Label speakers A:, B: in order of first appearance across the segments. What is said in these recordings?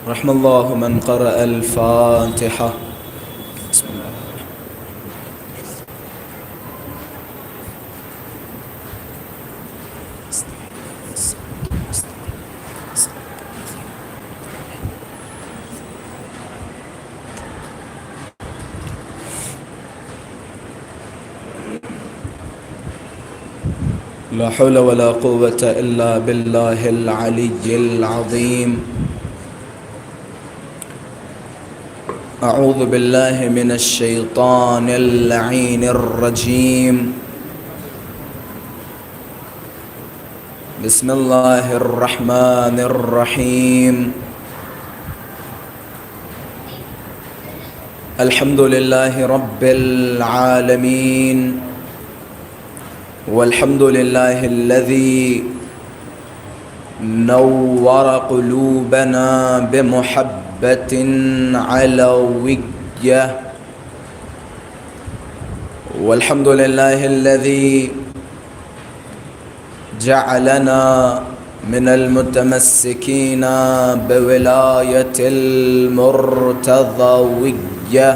A: رحم الله من قرأ الفاتحة. بسم الله. لا حول ولا قوة إلا بالله العلي العظيم. أعوذ بالله من الشيطان اللعين الرجيم. بسم الله الرحمن الرحيم. الحمد لله رب العالمين، والحمد لله الذي نور قلوبنا بمحبة علوية، والحمد لله الذي جعلنا من المتمسكين بولاية المرتضوية،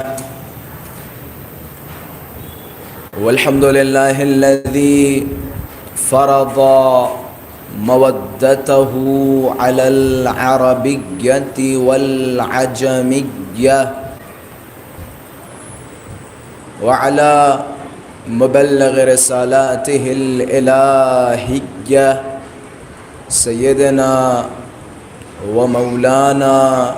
A: والحمد لله الذي فرض مودته على العربية والعجمية وعلى مبلغ رسالاته الإلهية سيدنا ومولانا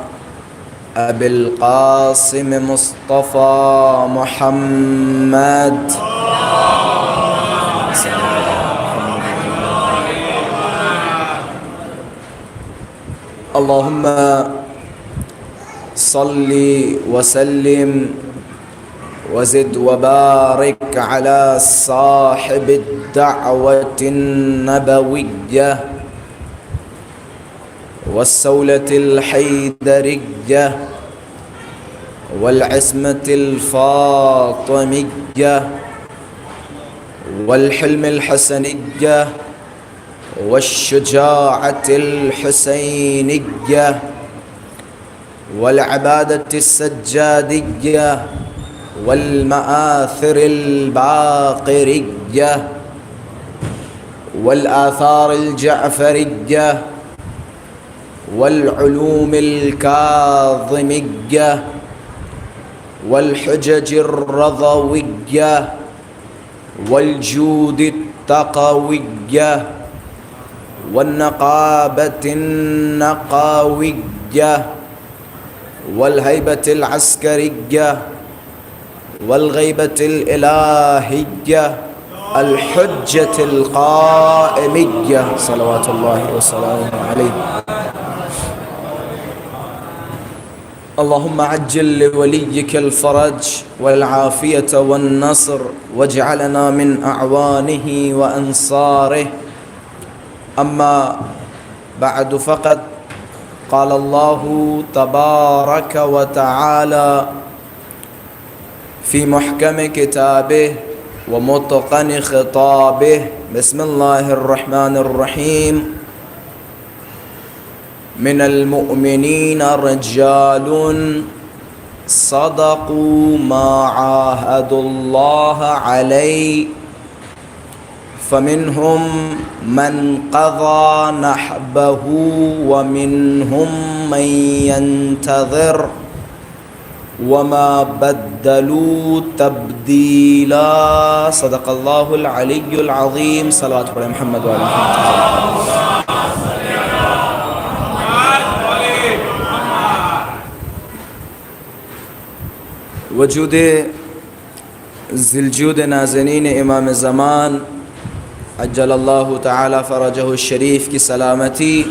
A: أبي القاسم مصطفى محمد اللهم صل وسلم وزد وبارك على صاحب الدعوة النبوية والسولة الحيدرية والعصمة الفاطمية والحلم الحسنية والشجاعة الحسينية والعبادة السجادية والمآثر الباقرية والآثار الجعفرية والعلوم الكاظمية والحجج الرضوية والجود التقوية والنقابة النقاوية والهيبة العسكرية والغيبة الإلهية الحجة القائمية صلوات الله وسلامه عليه. اللهم عجل لوليك الفرج والعافية والنصر واجعلنا من أعوانه وأنصاره. أما بعد فقد قال الله تبارك وتعالى في محكم كتابه ومتقن خطابه. بسم الله الرحمن الرحيم. من المؤمنين رجال صدقوا ما عاهدوا الله عليه فمنهم من قضى نحبه ومنهم من ينتظر وما بدلوا تبديلا. صدق الله العلي العظيم. صلوات على محمد وعلى محمد. وجود ذوالجود نازنین امام زمان عجل اللہ تعالی فرجہ الشریف کی سلامتی،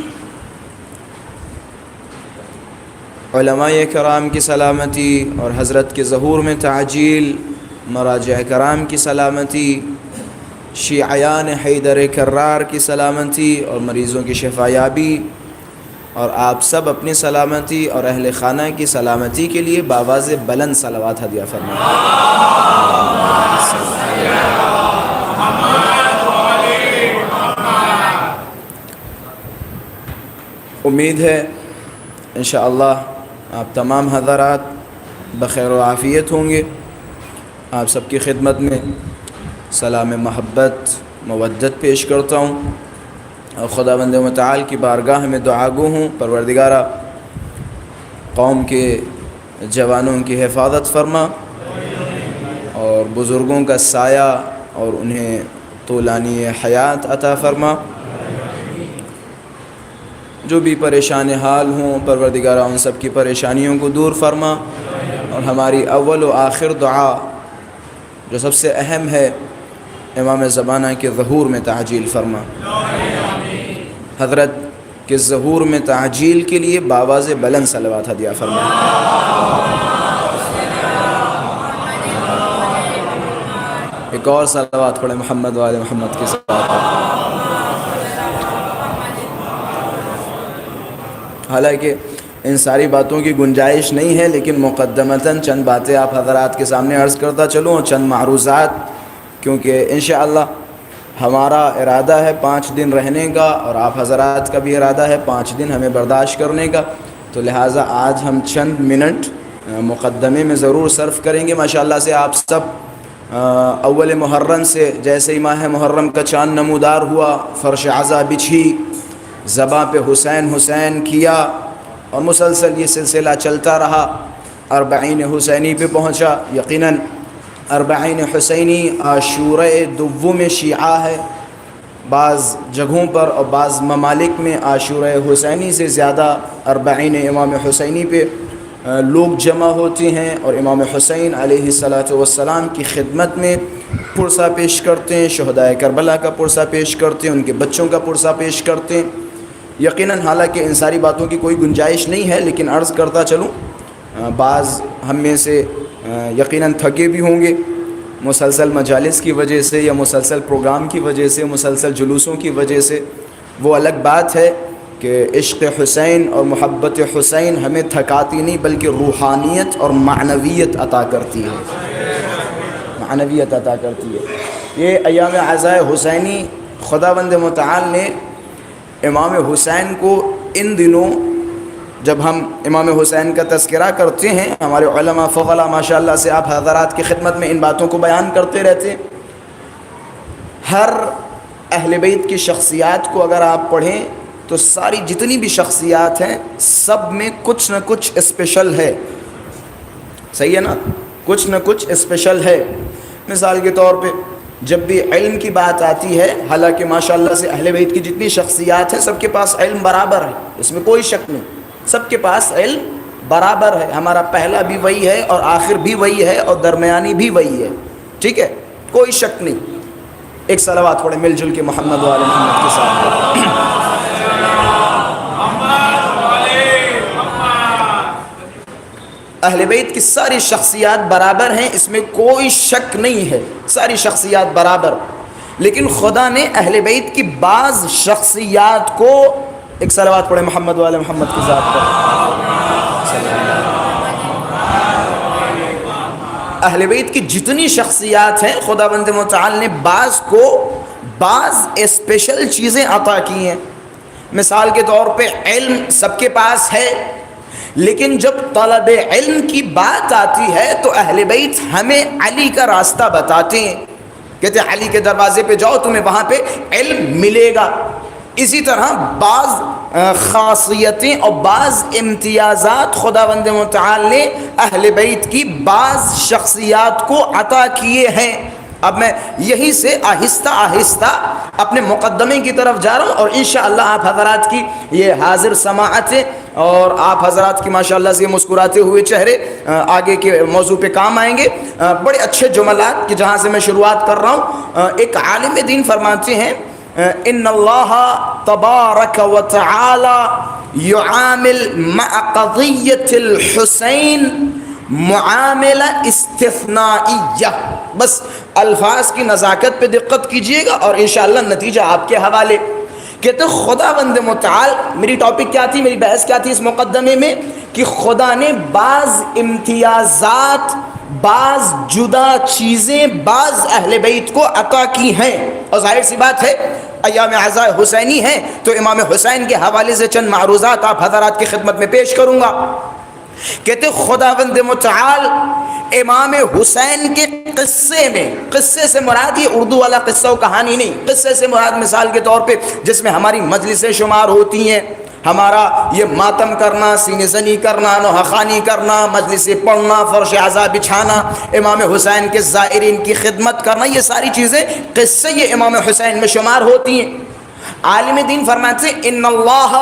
A: علماء کرام کی سلامتی اور حضرت کے ظہور میں تعجیل، مراجع کرام کی سلامتی، شیعیان حیدر کرار کی سلامتی اور مریضوں کی شفا یابی، اور آپ سب اپنی سلامتی اور اہل خانہ کی سلامتی کے لیے بآواز بلند صلوات ہدیہ فرمائیں. امید ہے انشاءاللہ آپ تمام حضرات بخیر و عافیت ہوں گے۔ آپ سب کی خدمت میں سلام محبت مودت پیش کرتا ہوں اور خداوند متعال کی بارگاہ میں دعا گو ہوں، پروردگارہ قوم کے جوانوں کی حفاظت فرما اور بزرگوں کا سایہ اور انہیں طولانی حیات عطا فرما۔ جو بھی پریشان حال ہوں پروردگارہ ان سب کی پریشانیوں کو دور فرما، اور ہماری اول و آخر دعا جو سب سے اہم ہے امام زمانہ کے ظہور میں تعجیل فرما۔ حضرت کے ظہور میں تعجیل کے لیے بآواز بلند صلوات ہدیہ فرما۔ ایک اور صلوات پڑھیں محمد وآل محمد کے ساتھ۔ حالانکہ ان ساری باتوں کی گنجائش نہیں ہے، لیکن مقدمتاً چند باتیں آپ حضرات کے سامنے عرض کرتا چلوں، اور چند معروضات، کیونکہ انشاءاللہ ہمارا ارادہ ہے 5 دن رہنے کا، اور آپ حضرات کا بھی ارادہ ہے 5 دن ہمیں برداشت کرنے کا، تو لہٰذا آج ہم چند منٹ مقدمے میں ضرور صرف کریں گے۔ ماشاءاللہ سے آپ سب اول محرم سے جیسے ہی ماہ محرم کا چاند نمودار ہوا، فرش عزا بچھی، زباں پہ حسین حسین کیا، اور مسلسل یہ سلسلہ چلتا رہا، 40 حسینی پہ پہنچا۔ یقیناً 40 حسینی عاشورہ دوم شیعہ ہے، بعض جگہوں پر اور بعض ممالک میں عاشورہ حسینی سے زیادہ 40 امام حسینی پہ لوگ جمع ہوتے ہیں، اور امام حسین علیہ السلام کی خدمت میں پرسہ پیش کرتے ہیں، شہدائے کربلا کا پرسہ پیش کرتے ہیں، ان کے بچوں کا پرسہ پیش کرتے ہیں۔ یقیناً حالانکہ ان ساری باتوں کی کوئی گنجائش نہیں ہے، لیکن عرض کرتا چلوں، بعض ہم میں سے یقیناً تھکے بھی ہوں گے مسلسل مجالس کی وجہ سے، یا مسلسل پروگرام کی وجہ سے، مسلسل جلوسوں کی وجہ سے۔ وہ الگ بات ہے کہ عشق حسین اور محبت حسین ہمیں تھکاتی نہیں، بلکہ روحانیت اور معنویت عطا کرتی ہے، معنویت عطا کرتی ہے۔ یہ ایام عزائے حسینی خداوند متعال نے امام حسین کو ان دنوں، جب ہم امام حسین کا تذکرہ کرتے ہیں، ہمارے علماء فضلاء ماشاءاللہ سے آپ حضرات کی خدمت میں ان باتوں کو بیان کرتے رہتے ہیں۔ ہر اہل بیت کی شخصیات کو اگر آپ پڑھیں تو ساری جتنی بھی شخصیات ہیں سب میں کچھ نہ کچھ اسپیشل ہے، صحیح ہے نا؟ کچھ نہ کچھ اسپیشل ہے۔ مثال کے طور پہ جب بھی علم کی بات آتی ہے، حالانکہ ماشاءاللہ سے اہل بیت کی جتنی شخصیات ہیں سب کے پاس علم برابر ہے، اس میں کوئی شک نہیں، سب کے پاس علم برابر ہے۔ ہمارا پہلا بھی وہی ہے اور آخر بھی وہی ہے اور درمیانی بھی وہی ہے، ٹھیک ہے، کوئی شک نہیں۔ ایک صلوات پڑھیں مل جل کے محمد وآل محمد کے ساتھ۔ اہل بیت کی ساری شخصیات برابر ہیں، اس میں کوئی شک نہیں ہے، ساری شخصیات برابر، لیکن خدا نے اہل بیت کی بعض شخصیات کو، ایک صلوات پڑھیں محمد والے محمد کے ذات پر۔ اہل بیت کی جتنی شخصیات ہیں خداوند متعال نے بعض کو بعض اسپیشل چیزیں عطا کی ہیں۔ مثال کے طور پہ علم سب کے پاس ہے، لیکن جب طلب علم کی بات آتی ہے تو اہل بیت ہمیں علی کا راستہ بتاتے ہیں، کہتے ہیں علی کے دروازے پہ جاؤ تمہیں وہاں پہ علم ملے گا۔ اسی طرح بعض خاصیتیں اور بعض امتیازات خداوند متعال نے اہل بیت کی بعض شخصیات کو عطا کیے ہیں۔ اب میں یہی سے آہستہ آہستہ اپنے مقدمے کی طرف جا رہا ہوں، اور انشاءاللہ آپ حضرات کی یہ حاضر سماعتیں اور آپ حضرات کی ماشاءاللہ سے مسکراتے ہوئے چہرے آگے کے موضوع پہ کام آئیں گے۔ بڑے اچھے جملات کہ جہاں سے میں شروعات کر رہا ہوں، ایک عالم دین فرماتے ہیں ان اللہ تبارک و تعالی یعامل مع قضیۃ الحسین معاملہ استثنائیہ۔ بس الفاظ کی نزاکت پہ دقت کیجئے گا اور انشاءاللہ نتیجہ آپ کے حوالے، کہتے خداوند متعال، میری ٹاپک کیا تھی، میری بحث کیا تھی اس مقدمے میں، کہ خدا نے بعض امتیازات، بعض جدا چیزیں بعض اہل بیت کو عطا کی ہیں، اور ظاہر سی بات ہے ایام عزاء حسینی ہیں تو امام حسین کے حوالے سے چند معروضات آپ حضرات کی خدمت میں پیش کروں گا۔ کہتے خداوند متعال امام حسین کے قصے میں، قصے سے مراد یہ اردو والا قصہ و کہانی نہیں، قصے سے مراد مثال کے طور پہ جس میں ہماری مجلسیں شمار ہوتی ہیں، ہمارا یہ ماتم کرنا، سینے زنی کرنا، نوحہ خوانی کرنا، مجلسیں پڑھنا، فرش عزا بچھانا، امام حسین کے زائرین کی خدمت کرنا، یہ ساری چیزیں قصے یہ امام حسین میں شمار ہوتی ہیں۔ عالم دین فرماتے ہیں ان اللہ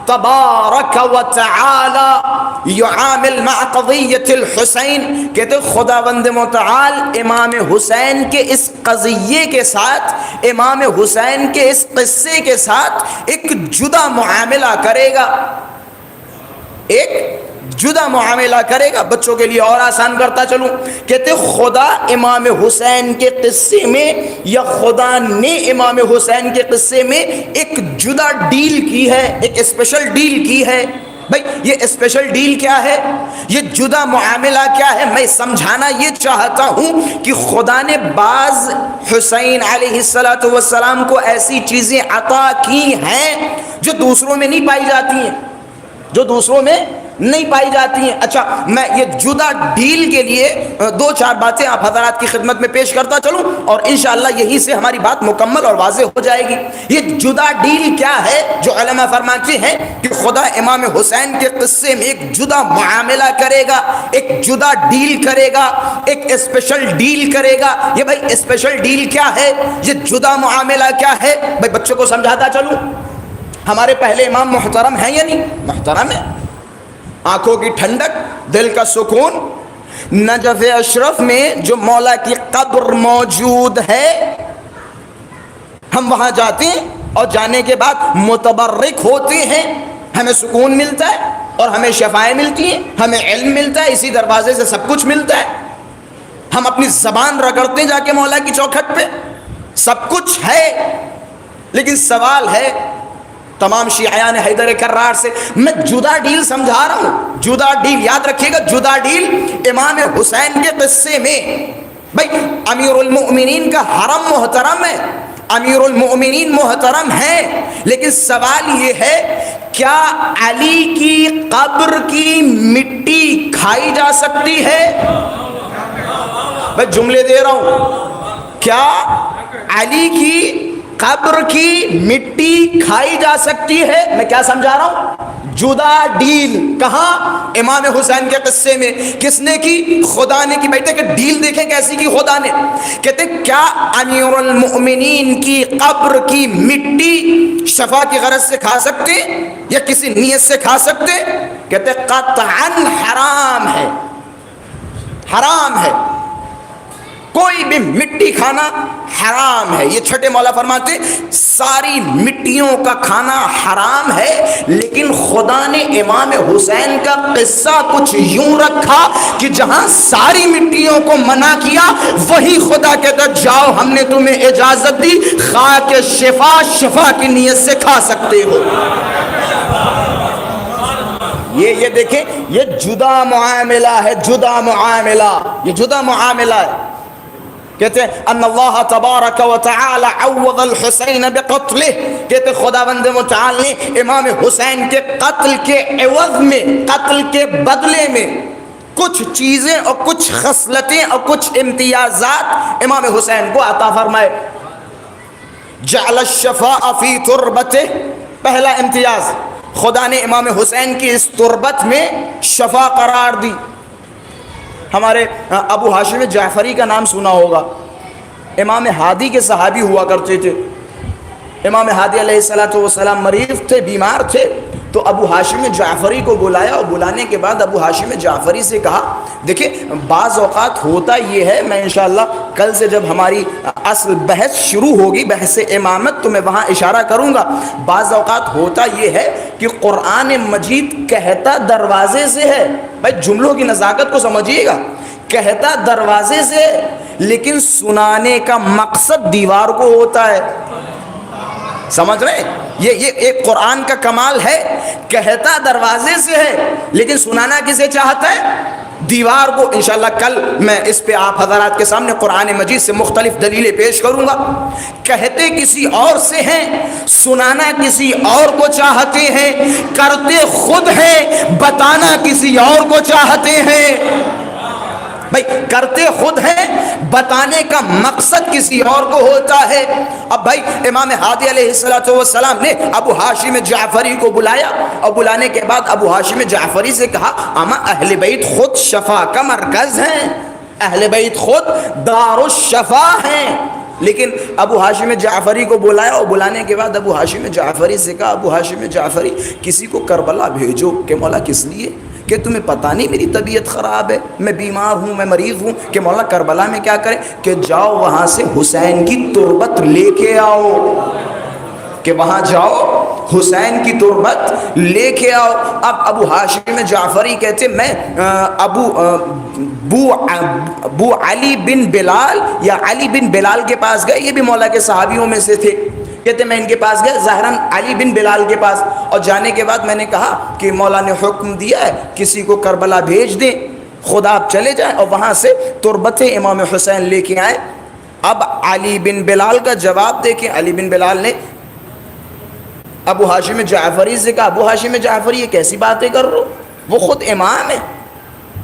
A: تبارک و تعالی یعامل مع قضیۃ الحسین، کہتے خداوند متعال امام حسین کے اس قضیے کے ساتھ، امام حسین کے اس قصے کے ساتھ ایک جدا معاملہ کرے گا، ایک جدا معاملہ کرے گا۔ بچوں کے لیے اور آسان کرتا چلوں، کہتے خدا امام حسین کے قصے میں، یا خدا نے امام حسین کے قصے میں ایک جدا ڈیل کی ہے، ایک اسپیشل ڈیل کی ہے۔ بھئی یہ اسپیشل ڈیل کیا ہے، یہ جدا معاملہ کیا ہے؟ میں سمجھانا یہ چاہتا ہوں کہ خدا نے بعض حسین علیہ السلام کو ایسی چیزیں عطا کی ہیں جو دوسروں میں نہیں پائی جاتی ہیں، جو دوسروں میں نہیں پائی جاتی ہیں۔ اچھا، میں یہ جدا ڈیل کے لیے دو چار باتیں آپ حضرات کی خدمت میں پیش کرتا چلوں، اور انشاءاللہ یہی سے ہماری بات مکمل اور واضح ہو جائے گی۔ یہ جدا ڈیل کیا ہے جو علماء فرماتے ہیں کہ خدا امام حسین کے قصے میں ایک جدا معاملہ کرے گا، ایک جدا ڈیل کرے گا، ایک اسپیشل ڈیل کرے گا۔ یہ بھائی اسپیشل ڈیل کیا ہے، یہ جدا معاملہ کیا ہے؟ بھائی بچوں کو سمجھاتا چلوں، ہمارے پہلے امام محترم ہیں یا نہیں؟ محترم ہیں، آنکھوں کی ٹھنڈک، دل کا سکون۔ نجف اشرف میں جو مولا کی قبر موجود ہے، ہم وہاں جاتے ہیں اور جانے کے بعد متبرک ہوتے ہیں، ہمیں سکون ملتا ہے اور ہمیں شفائیں ملتی ہیں، ہمیں علم ملتا ہے، اسی دروازے سے سب کچھ ملتا ہے۔ ہم اپنی زبان رگڑتے ہیں جا کے مولا کی چوکھٹ پہ، سب کچھ ہے۔ لیکن سوال ہے تمام شیعیان حیدر کرار سے، میں جدا ڈیل سمجھا رہا ہوں، جدا ڈیل یاد رکھیے گا، جدا ڈیل امام حسین کے قصے میں۔ بھائی امیر المؤمنین کا حرم محترم ہے، امیر المؤمنین محترم ہے، لیکن سوال یہ ہے کیا علی کی قبر کی مٹی کھائی جا سکتی ہے؟ میں جملے دے رہا ہوں، کیا علی کی قبر کی مٹی کھائی جا سکتی ہے؟ میں کیا سمجھا رہا ہوں؟ جدا ڈیل کہاں؟ امام حسین کے قصے میں۔ کس نے کی؟ خدا نے کی۔ بیٹے کہ ڈیل دیکھیں کیسی کی خدا نے۔ کہتے کیا امیر المؤمنین کی قبر کی مٹی شفا کی غرض سے کھا سکتے یا کسی نیت سے کھا سکتے؟ کہتے قطعاً حرام ہے، حرام ہے، کوئی بھی مٹی کھانا حرام ہے۔ یہ چھٹے مولا فرماتے ساری مٹیوں کا کھانا حرام ہے، لیکن خدا نے امام حسین کا قصہ کچھ یوں رکھا کہ جہاں ساری مٹیوں کو منع کیا، وہی خدا کہتا جاؤ ہم نے تمہیں اجازت دی، خاک شفا شفا کی نیت سے کھا سکتے ہو۔ یہ دیکھیں، یہ جدا معاملہ ہے، جدا معاملہ، یہ جدا معاملہ ہے۔ کہتے ہیں ان اللہ تبارک و تعالی عوض الحسین بقتلہ، کہتے خداوند متعال نے امام حسین کے قتل کے عوض میں، قتل کے بدلے میں کچھ چیزیں اور کچھ خصلتیں اور کچھ امتیازات امام حسین کو عطا فرمائے۔ جعل الشفاء فی تربتہ، پہلا امتیاز، خدا نے امام حسین کی اس تربت میں شفا قرار دی۔ ہمارے ابو ہاشم جعفری کا نام سنا ہوگا، امام ہادی کے صحابی ہوا کرتے تھے۔ امام ہادی علیہ السلام مریض تھے، بیمار تھے، تو ابو ہاشم جعفری کو بلایا، اور بلانے کے بعد ابو ہاشم جعفری سے کہا دیکھیں بعض اوقات ہوتا یہ ہے، میں انشاءاللہ کل سے جب ہماری اصل بحث شروع ہوگی، بحث امامت، تو میں وہاں اشارہ کروں گا، بعض اوقات ہوتا یہ ہے کہ قرآن مجید کہتا دروازے سے ہے، بھائی جملوں کی نزاکت کو سمجھیے گا، کہتا دروازے سے، لیکن سنانے کا مقصد دیوار کو ہوتا ہے، سمجھ رہے ہیں؟ یہ ایک قرآن کا کمال ہے، کہتا دروازے سے ہے لیکن سنانا کسے چاہتا ہے؟ دیوار کو۔ انشاءاللہ کل میں اس پہ آپ حضرات کے سامنے قرآن مجید سے مختلف دلیلیں پیش کروں گا۔ کہتے کسی اور سے ہیں، سنانا کسی اور کو چاہتے ہیں، کرتے خود ہیں، بتانا کسی اور کو چاہتے ہیں۔ بھائی کرتے خود ہیں، بتانے کا مقصد کسی اور کو ہوتا ہے۔ اب بھائی امام ہادی علیہ السلام نے ابو ہاشم جعفری کو بلایا، اور بلانے کے بعد ابو ہاشم جعفری سے کہا اما اہل بیت خود شفا کا مرکز ہیں، اہل بیت خود دار الشفا ہیں۔ لیکن ابو ہاشم جعفری کو بلایا، اور بلانے کے بعد ابو ہاشم جعفری سے کہا ابو ہاشم جعفری کسی کو کربلا بھیجو۔ کہ مولا کس لیے؟ کہ تمہیں پتہ نہیں میری طبیعت خراب ہے، میں بیمار ہوں، میں مریض ہوں۔ کہ مولا کربلا میں کیا کریں؟ کہ جاؤ وہاں سے حسین کی تربت لے کے آؤ، کہ وہاں جاؤ حسین کی تربت لے کے آؤ۔ اب ابو ہاشم جعفری کہتے میں ابو علی بن بلال یا علی بن بلال کے پاس گئے، یہ بھی مولا کے صحابیوں میں سے تھے۔ کہتے میں ان کے پاس گیا ظاہراً علی بن بلال کے پاس، اور جانے کے بعد میں نے کہا کہ مولا نے حکم دیا ہے کسی کو کربلا بھیج دیں، خدا آپ چلے جائیں اور وہاں سے تربت امام حسین لے کے آئیں۔ اب علی بن بلال کا جواب دیکھیں، علی بن بلال نے ابو ہاشم جعفری سے کہا ابو ہاشم جعفری یہ کیسی باتیں کر رہے ہو؟ وہ خود امام ہے،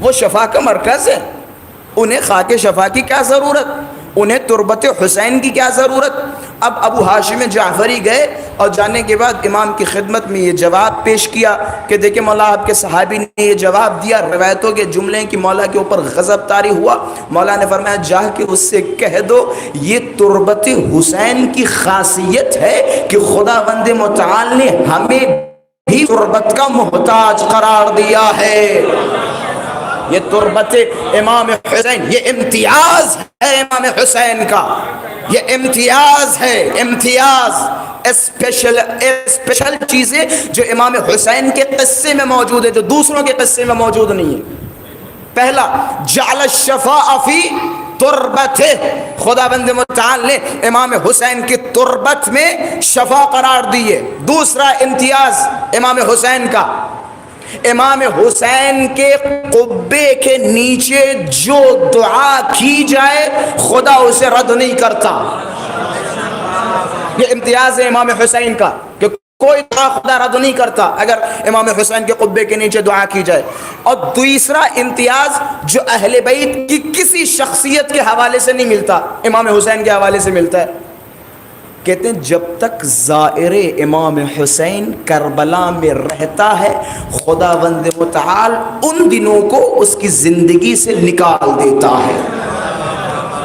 A: وہ شفا کا مرکز ہے، انہیں خاک شفا کی کیا ضرورت، انہیں تربت حسین کی کیا ضرورت۔ اب ابو ہاشم جعفری گئے اور جانے کے بعد امام کی خدمت میں یہ جواب پیش کیا کہ دیکھیں مولا آپ کے صحابی نے یہ جواب دیا، روایتوں کے جملے کی مولا کے اوپر غضب طاری ہوا۔ مولا نے فرمایا جا کے اس سے کہہ دو یہ تربت حسین کی خاصیت ہے کہ خدا بند متعال نے ہمیں بھی تربت کا محتاج قرار دیا ہے۔ یہ تربت امام حسین، یہ امتیاز ہے امام حسین کا، یہ امتیاز ہے، امتیاز اسپیشل چیزیں جو امام حسین کے قصے میں موجود ہے، جو دوسروں کے قصے میں موجود نہیں ہے۔ پہلا جعل الشفاء فی تربتہ، خدا بند متعال نے امام حسین کی تربت میں شفا قرار دی ہے۔ دوسرا امتیاز امام حسین کا، امام حسین کے قبے کے نیچے جو دعا کی جائے خدا اسے رد نہیں کرتا۔ یہ امتیاز ہے امام حسین کا کہ کوئی دعا خدا رد نہیں کرتا اگر امام حسین کے قبے کے نیچے دعا کی جائے۔ اور دوسرا امتیاز جو اہل بیت کی کسی شخصیت کے حوالے سے نہیں ملتا، امام حسین کے حوالے سے ملتا ہے۔ کہتے ہیں جب تک زائر امام حسین کربلا میں رہتا ہے خدا بند متعال ان دنوں کو اس کی زندگی سے نکال دیتا ہے۔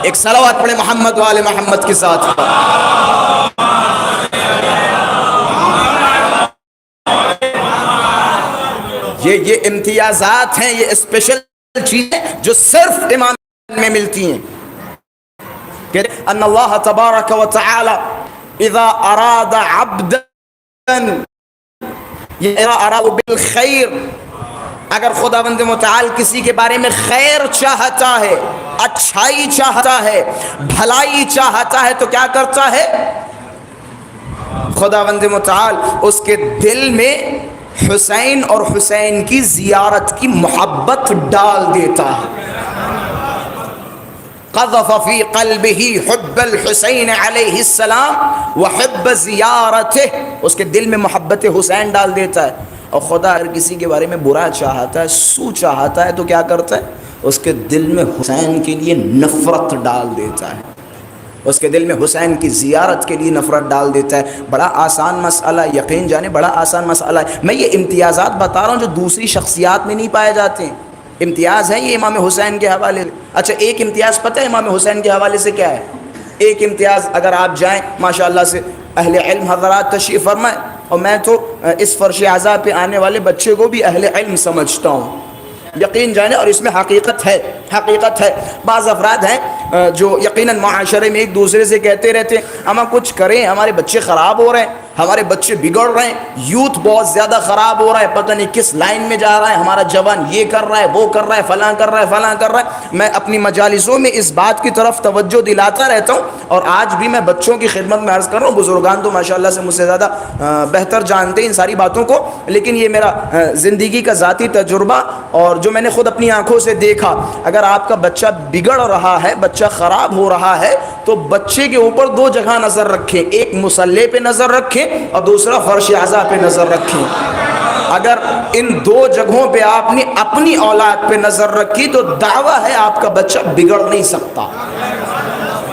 A: ایک صلوات پڑھے محمد والے محمد کے ساتھ۔ یہ امتیازات ہیں، یہ اسپیشل چیزیں جو صرف امام میں ملتی ہیں۔ کہتے ہیں ان اللہ تبارک و تعالی اذا اراد عبدا اذا اراد بالخیر، اگر خدا بند متعال کسی کے بارے میں خیر چاہتا ہے، اچھائی چاہتا ہے، بھلائی چاہتا ہے تو کیا کرتا ہے؟ خدا بند متعال اس کے دل میں حسین اور حسین کی زیارت کی محبت ڈال دیتا ہے۔ قذف فی قلبہ حب الحسین علیہ السلام وحب زیارتہ، اس کے دل میں محبت حسین ڈال دیتا ہے۔ اور خدا اگر کسی کے بارے میں برا چاہتا ہے، سو چاہتا ہے تو کیا کرتا ہے؟ اس کے دل میں حسین کے لیے نفرت ڈال دیتا ہے، اس کے دل میں حسین کی زیارت کے لیے نفرت ڈال دیتا ہے۔ بڑا آسان مسئلہ، یقین جانے بڑا آسان مسئلہ ہے۔ میں یہ امتیازات بتا رہا ہوں جو دوسری شخصیات میں نہیں پائے جاتے ہیں، امتیاز ہے یہ امام حسین کے حوالے سے۔ اچھا ایک امتیاز پتہ ہے امام حسین کے حوالے سے کیا ہے؟ ایک امتیاز اگر آپ جائیں ماشاءاللہ سے اہل علم حضرات تشریف فرمائیں، اور میں تو اس فرش اعضاء پہ آنے والے بچے کو بھی اہل علم سمجھتا ہوں، یقین جانے، اور اس میں حقیقت ہے، حقیقت ہے۔ بعض افراد ہیں جو یقیناً معاشرے میں ایک دوسرے سے کہتے رہتے ہیں ہم کچھ کریں ہمارے بچے خراب ہو رہے ہیں، ہمارے بچے بگڑ رہے ہیں, یوتھ بہت زیادہ خراب ہو رہا ہے, پتہ نہیں کس لائن میں جا رہا ہے, ہمارا جوان یہ کر رہا ہے, وہ کر رہا ہے, فلاں کر رہا ہے, فلاں کر رہا ہے. میں اپنی مجالسوں میں اس بات کی طرف توجہ دلاتا رہتا ہوں, اور آج بھی میں بچوں کی خدمت میں عرض کر رہا ہوں. بزرگان تو ماشاءاللہ سے مجھ سے زیادہ بہتر جانتے ہیں ان ساری باتوں کو, لیکن یہ میرا زندگی کا ذاتی تجربہ اور جو میں نے خود اپنی آنکھوں سے دیکھا. اگر آپ کا بچہ بگڑ رہا ہے, بچہ خراب ہو رہا ہے, تو بچے کے اوپر دو جگہ نظر رکھیں, ایک مصلی پہ نظر رکھیں اور دوسرا فرش اعضاء پہ نظر رکھیں. اگر ان دو جگہوں پہ آپ نے اپنی اولاد پہ نظر رکھی تو دعویٰ ہے آپ کا بچہ بگڑ نہیں سکتا,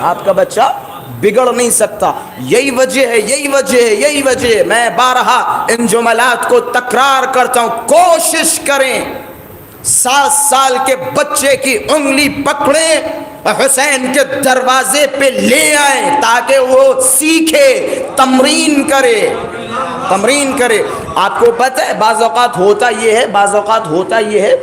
A: آپ کا بچہ بگڑ نہیں سکتا. یہی وجہ ہے, یہی وجہ ہے, یہی وجہ ہے. میں بارہا ان جملات کو تکرار کرتا ہوں, کوشش کریں 7 سال کے بچے کی انگلی پکڑیں, حسین کے دروازے پہ لے آئیں تاکہ وہ سیکھے, تمرین کرے, تمرین کرے. آپ کو پتہ ہے بعض اوقات ہوتا یہ ہے, بعض اوقات ہوتا یہ ہے,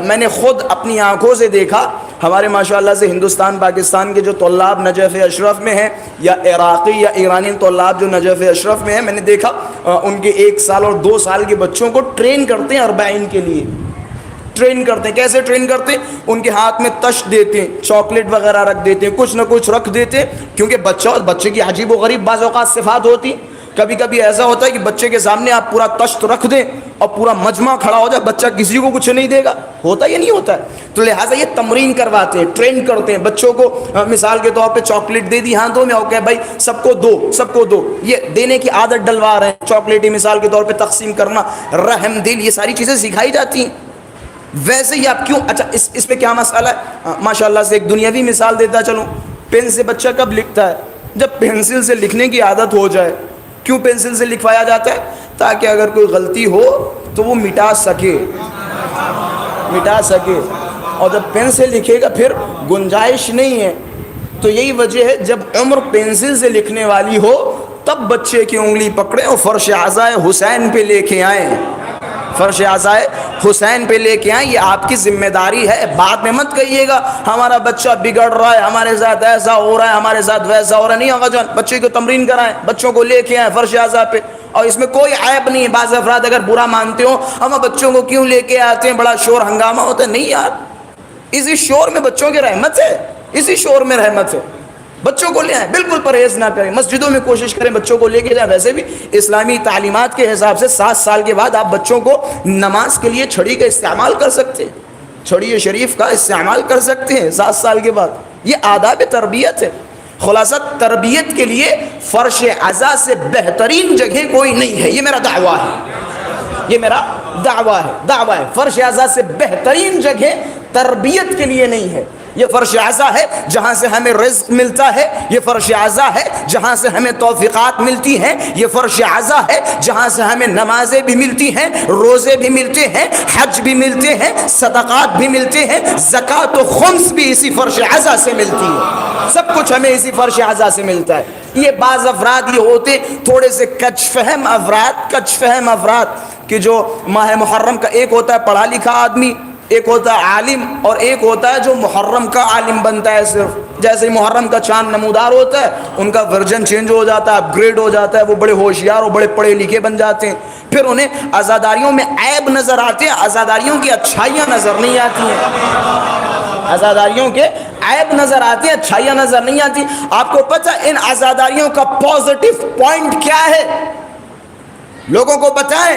A: میں نے خود اپنی آنکھوں سے دیکھا. ہمارے ماشاءاللہ سے ہندوستان پاکستان کے جو طلاب نجف اشرف میں ہیں, یا عراقی یا ایرانی طلاب جو نجف اشرف میں ہیں, میں نے دیکھا ان کے 1 سال اور 2 سال کے بچوں کو ٹرین کرتے ہیں اربعین کے لیے. ٹرین کرتے ہیں. کیسے ٹرین کرتے ہیں؟ ان کے ہاتھ میں تشت دیتے ہیں, چاکلیٹ وغیرہ رکھ دیتے ہیں, کچھ نہ کچھ رکھ دیتے ہیں, کیونکہ بچے کی عجیب و غریب بعض اوقات صفات ہوتی. کبھی کبھی ایسا ہوتا ہے کہ بچے کے سامنے آپ پورا تشت رکھ دیں اور پورا مجمع کھڑا ہو جائے, بچہ کسی کو کچھ نہیں دے گا. ہوتا یا نہیں ہوتا ہے؟ تو لہٰذا یہ تمرین کرواتے ہیں, ٹرین کرتے ہیں بچوں کو. مثال کے طور پہ چاکلیٹ دے دی ہاتھوں میں, اوکے بھائی سب کو دو, سب کو دو, یہ دینے کی عادت ڈلوا رہے ہیں. چاکلیٹ مثال کے طور پہ تقسیم کرنا, رحم دل, یہ ساری چیزیں سکھائی جاتی ہیں. ویسے ہی آپ کیوں, اچھا اس پہ کیا مسئلہ ہے؟ ماشاءاللہ سے ایک دنیاوی مثال دیتا چلوں. پین سے بچہ کب لکھتا ہے؟ جب پینسل سے لکھنے کی عادت ہو جائے. کیوں پینسل سے لکھوایا جاتا ہے؟ تاکہ اگر کوئی غلطی ہو تو وہ مٹا سکے, مٹا سکے. اور جب پین سے لکھے گا پھر گنجائش نہیں ہے. تو یہی وجہ ہے جب عمر پینسل سے لکھنے والی ہو تب بچے کی انگلی پکڑیں اور فرش اعضائے حسین پہ لے کے آئیں, فرش اعضائے حسین پہ لے کے آئیں. یہ آپ کی ذمہ داری ہے. بعد میں مت کہیے گا ہمارا بچہ بگڑ رہا ہے, ہمارے ساتھ ایسا ہو رہا ہے, ہمارے ساتھ ویسا ہو رہا ہے. نہیں ہوگا جان, بچے کو تمرین کرائیں, بچوں کو لے کے آئیں فرش اعضاء پہ. اور اس میں کوئی عیب نہیں ہے. بعض افراد اگر برا مانتے ہو ہم بچوں کو کیوں لے کے آتے ہیں, بڑا شور ہنگامہ ہوتا ہے. نہیں یار, اسی شور میں بچوں کی رحمت ہے, اسی شور میں رحمت ہے. بچوں کو لے آئیں, بالکل پرہیز نہ کریں, مسجدوں میں کوشش کریں بچوں کو لے کے جائیں. ویسے بھی اسلامی تعلیمات کے حساب سے 7 سال کے بعد آپ بچوں کو نماز کے لیے چھڑی کا استعمال کر سکتے ہیں, چھڑی شریف کا استعمال کر سکتے ہیں 7 سال کے بعد. یہ آداب تربیت ہے. خلاصہ تربیت کے لیے فرش اعضاء سے بہترین جگہ کوئی نہیں ہے. یہ میرا دعویٰ ہے, یہ میرا دعویٰ ہے, دعویٰ ہے. فرش اعضاء سے بہترین جگہ تربیت کے لیے نہیں ہے. یہ فرش اعضاء ہے جہاں سے ہمیں رزق ملتا ہے, یہ فرش اعضاء ہے جہاں سے ہمیں توفیقات ملتی ہیں, یہ فرش اعضاء ہے جہاں سے ہمیں نمازیں بھی ملتی ہیں, روزے بھی ملتے ہیں, حج بھی ملتے ہیں, صدقات بھی ملتے ہیں, زکوٰۃ و خمس بھی اسی فرش اعضاء سے ملتی ہے. سب کچھ ہمیں اسی فرش اعضاء سے ملتا ہے. یہ بعض افراد یہ ہوتے تھوڑے سے کچ فہم افراد کہ جو ماہ محرم کا, ایک ہوتا ہے پڑھا لکھا آدمی, ایک ہوتا ہے عالم, اور ایک ہوتا ہے جو محرم کا عالم بنتا ہے. صرف جیسے محرم کا چاند نمودار ہوتا ہے, ان کا ورژن چینج ہو جاتا ہے, اپ گریڈ ہو جاتا ہے, وہ بڑے ہوشیار اور بڑے پڑھے لکھے بن جاتے ہیں. پھر انہیں عزاداریوں میں عیب نظر آتے ہیں, عزاداریوں کی اچھائیاں نظر نہیں آتی ہیں. عزاداریوں کے عیب نظر آتے ہیں, اچھائیاں نظر نہیں آتی. آپ کو پتہ ان عزاداریوں کا پازیٹو پوائنٹ کیا ہے؟ لوگوں کو بتائیں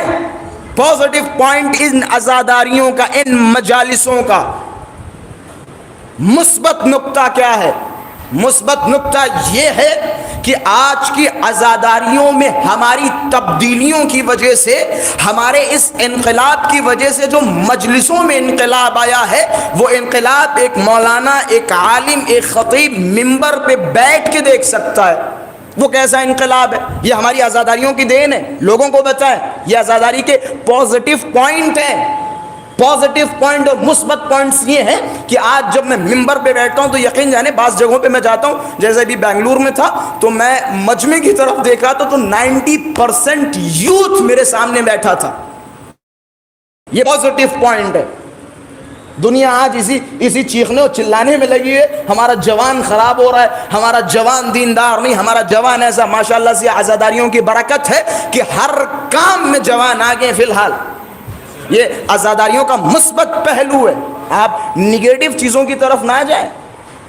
A: پازیٹو پوائنٹ ان عزاداریوں کا, ان مجالسوں کا مثبت نقطہ کیا ہے؟ مثبت نقطہ یہ ہے کہ آج کی عزاداریوں میں ہماری تبدیلیوں کی وجہ سے, ہمارے اس انقلاب کی وجہ سے جو مجلسوں میں انقلاب آیا ہے, وہ انقلاب ایک مولانا, ایک عالم, ایک خطیب ممبر پہ بیٹھ کے دیکھ سکتا ہے. وہ کیسا انقلاب ہے؟ یہ ہماری عزاداریوں کی دین ہے. لوگوں کو بتائیں یہ عزاداری کے پازیٹو پوائنٹ ہیں. پازیٹو پوائنٹ اور مثبت پوائنٹس یہ ہیں کہ آج جب میں ممبر پہ بیٹھتا ہوں تو یقین جانے بعض جگہوں پہ میں جاتا ہوں, جیسے ابھی بنگلور میں تھا تو میں مجمع کی طرف دیکھ رہا تھا تو 90% یوتھ میرے سامنے بیٹھا تھا. یہ پازیٹو پوائنٹ ہے. دنیا آج اسی چیخنے اور چلانے میں لگی ہے، ہمارا جوان خراب ہو رہا ہے، ہمارا جوان دیندار نہیں، ہمارا جوان ایسا. ماشاءاللہ سے عزاداریوں کی برکت ہے کہ ہر کام میں جوان آگے. فی الحال یہ عزاداریوں کا مثبت پہلو ہے، آپ نگیٹو چیزوں کی طرف نہ جائیں.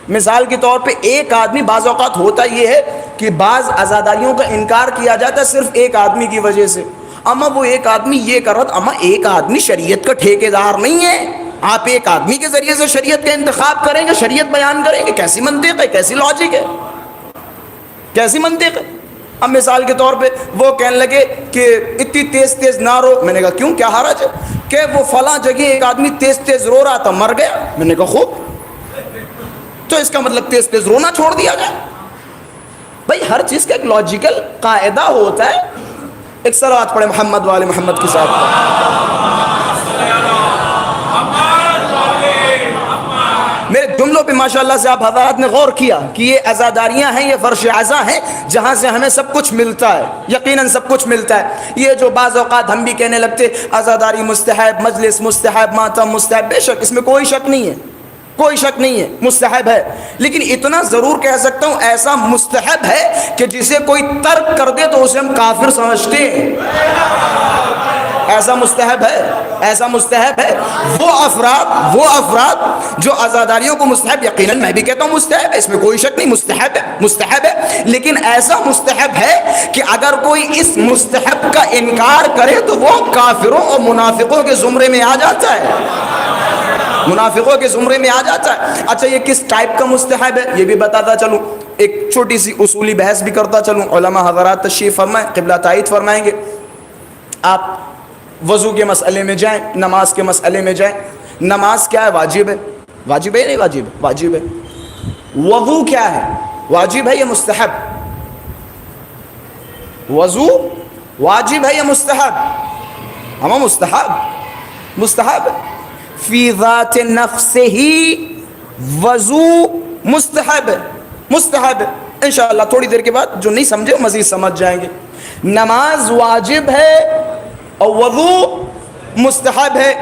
A: مثال کے طور پہ ایک آدمی، بعض اوقات ہوتا یہ ہے کہ بعض عزاداریوں کا انکار کیا جاتا ہے صرف ایک آدمی کی وجہ سے. اما وہ ایک آدمی یہ کر رہا تھا، اما ایک آدمی شریعت کا ٹھیکیدار نہیں ہے. آپ ایک آدمی کے ذریعے سے شریعت کا انتخاب کریں گے، شریعت بیان کریں گے، کیسی منطق ہے، کیسی لاجک ہے، کیسی منطق ہے. اب مثال کے طور پہ وہ کہنے لگے کہ اتنی تیز تیز نہ رو. میں نے کہا کیوں، کیا حرج ہے؟ کہ وہ فلاں جگہ ایک آدمی تیز تیز رو رہا تھا، مر گیا. میں نے کہا خوب، تو اس کا مطلب تیز تیز رونا چھوڑ دیا جائے؟ بھائی ہر چیز کا ایک لاجیکل قاعدہ ہوتا ہے. ایک صلوات پڑھے محمد والے محمد کے ساتھ. میرے جملوں پہ ماشاءاللہ سے آپ حضرات نے غور کیا کہ یہ عزاداریاں ہیں، یہ فرش عزا ہیں جہاں سے ہمیں سب کچھ ملتا ہے، یقیناً سب کچھ ملتا ہے. یہ جو بعض اوقات ہم بھی کہنے لگتے عزاداری مستحب، مجلس مستحب، ماتم مستحب، بے شک اس میں کوئی شک نہیں ہے، کوئی شک نہیں ہے، مستحب ہے. لیکن اتنا ضرور کہہ سکتا ہوں ایسا مستحب ہے کہ جسے کوئی ترک کر دے تو اسے ہم کافر سمجھتے ہیں. ایسا مستحب ہے، ایسا مستحب ہے. وہ افراد جو عزاداریوں کو مستحب، یقیناً میں بھی کہتا ہوں مستحب ہے، اس میں کوئی شک نہیں، مستحب ہے، مستحب ہے. لیکن ایسا مستحب ہے کہ اگر کوئی اس مستحب کا انکار کرے تو وہ کافروں اور منافقوں کے زمرے میں آ جاتا ہے، منافقوں کے زمرے میں آ جاتا ہے. اچھا یہ کس ٹائپ کا مستحب ہے یہ بھی بتاتا چلوں، ایک چھوٹی سی اصولی بحث بھی کرتا چلوں. علماء حضرات تشریف فرمائیں، قبلہ تائید فرمائیں گے. آپ وضو کے مسئلے میں جائیں، نماز کے مسئلے میں جائیں. نماز کیا ہے؟ واجب ہے. واجب ہے نہیں واجب ہے؟ واجب ہے. وضو کیا ہے؟ واجب ہے یا مستحب؟ وضو واجب ہے یا مستحب؟ ہم مستحب، مستحب فی ذات نفس ہی وضو مستحب ہے، مستحب ہے. انشاءاللہ تھوڑی دیر کے بعد جو نہیں سمجھے مزید سمجھ جائیں گے. نماز واجب ہے اور وضو مستحب ہے،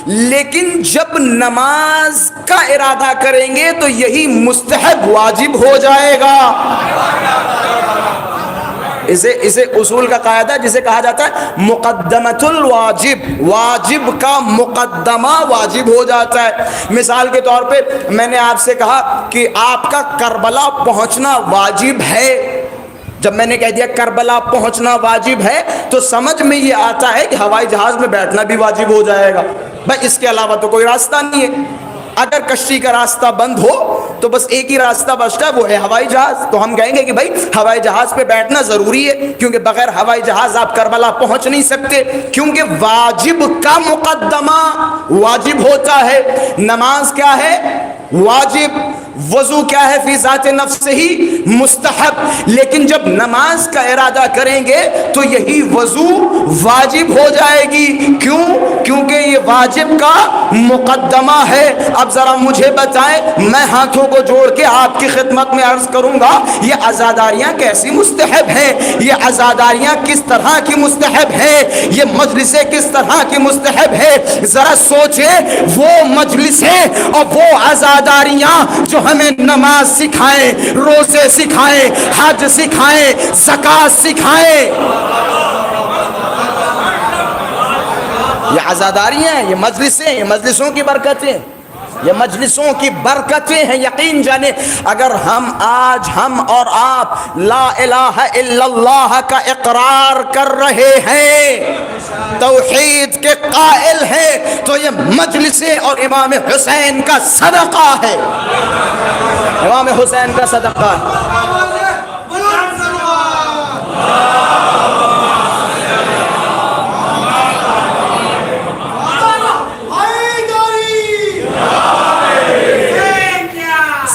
A: لیکن جب نماز کا ارادہ کریں گے تو یہی مستحب واجب ہو جائے گا. اسے اصول کا قاعدہ جسے کہا جاتا ہے مقدمۃ الواجب، واجب کا مقدمہ واجب ہو جاتا ہے. مثال کے طور پہ میں نے آپ سے کہا کہ آپ کا کربلا پہنچنا واجب ہے. جب میں نے کہہ دیا کربلا پہنچنا واجب ہے تو سمجھ میں یہ آتا ہے کہ ہوائی جہاز میں بیٹھنا بھی واجب ہو جائے گا. بھائی اس کے علاوہ تو کوئی راستہ نہیں ہے. اگر کشتی کا راستہ بند ہو تو بس ایک ہی راستہ بچتا ہے، وہ ہے ہوائی جہاز. تو ہم کہیں گے کہ بھائی ہوائی جہاز پہ بیٹھنا ضروری ہے، کیونکہ بغیر ہوائی جہاز آپ کربلا پہنچ نہیں سکتے، کیونکہ واجب کا مقدمہ واجب ہوتا ہے. نماز کیا ہے؟ واجب. وضو کیا ہے؟ فی ذات نفس ہی مستحب. لیکن جب نماز کا ارادہ کریں گے تو یہی وضو واجب ہو جائے گی. کیوں؟ کیونکہ یہ واجب کا مقدمہ ہے. اب ذرا مجھے بتائیں، میں ہاتھوں کو جوڑ کے آپ کی خدمت میں عرض کروں گا یہ عزاداریاں کیسی مستحب ہیں، یہ عزاداریاں کس طرح کی مستحب ہیں، یہ مجلسیں کس طرح کی مستحب ہے. ذرا سوچیں، وہ مجلسیں اور وہ عزاداریاں جو ہمیں نماز سکھائیں، روزے سکھائیں، حج سکھائیں، زکوٰۃ سکھائیں، یہ عزاداریاں ہیں، یہ مجلسیں، یہ مجلسوں کی برکتیں، یہ مجلسوں کی برکتیں ہیں. یقین جانے اگر ہم اور آپ لا الہ الا اللہ کا اقرار کر رہے ہیں، توحید کے قائل ہیں، تو یہ مجلسیں اور امام حسین کا صدقہ ہے، امام حسین کا صدقہ ہے.